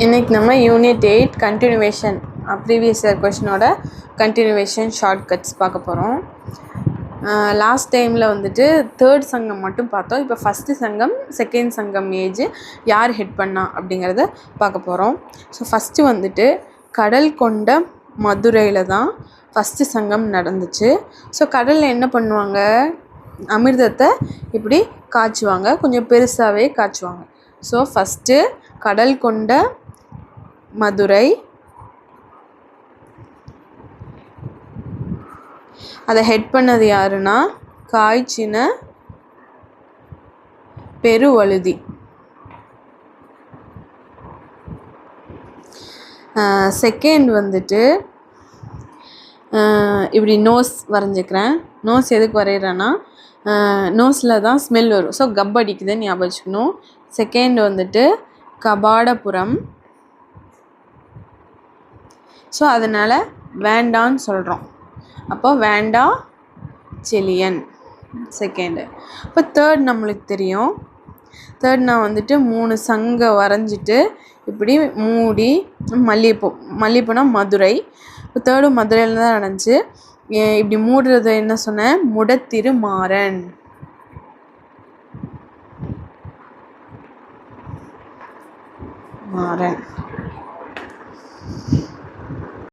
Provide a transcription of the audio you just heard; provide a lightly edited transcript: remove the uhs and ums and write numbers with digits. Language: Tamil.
இன்றைக்கி நம்ம யூனிட் 8 கண்டினியூவேஷன் ப்ரீவியஸ் இயர் கொஷினோட கண்டினியூவேஷன் ஷார்ட்கட்ஸ் பார்க்க போகிறோம். லாஸ்ட் டைமில் வந்துட்டு தேர்ட் சங்கம் மட்டும் பார்த்தோம். இப்போ ஃபஸ்ட்டு சங்கம் செகண்ட் சங்கம் ஏஜ் யார் ஹெட் பண்ணா அப்படிங்கிறத பார்க்க போகிறோம். ஸோ ஃபஸ்ட்டு வந்துட்டு கடல் கொண்ட மதுரையில் தான் ஃபஸ்ட்டு சங்கம் நடந்துச்சு. ஸோ கடலில் என்ன பண்ணுவாங்க, அமிர்தத்தை இப்படி காய்ச்சுவாங்க, கொஞ்சம் பெருசாகவே காய்ச்சுவாங்க. ஸோ ஃபஸ்ட்டு கடல் கொண்ட மதுரை, அதை ஹெட் பண்ணது யாருன்னா காய்ச்சின பெருவழுதி. செகண்ட் வந்துட்டு இப்படி நோஸ் வரைஞ்சிக்கிறேன். நோஸ் எதுக்கு வரைகிறேன்னா நோஸில் தான் ஸ்மெல் வரும். ஸோ கப் அடிக்குதுன்னு ஞாபகம் வச்சுக்கணும். செகண்ட் வந்துட்டு கபாடபுரம். ஸோ அதனால் வேண்டான்னு சொல்கிறோம். அப்போ வேண்டா செலியன் செகண்டு. இப்போ தேர்ட் நம்மளுக்கு தெரியும். தேர்ட் நான் வந்துட்டு 3 சங்கை வரைஞ்சிட்டு இப்படி மூடி மல்லிகைப்பூனா மதுரை. இப்போ தேர்டும் மதுரையில் தான் நடந்துச்சு. இப்படி மூடுறது என்ன சொன்னேன், முடத்திருமாறன். மாறன்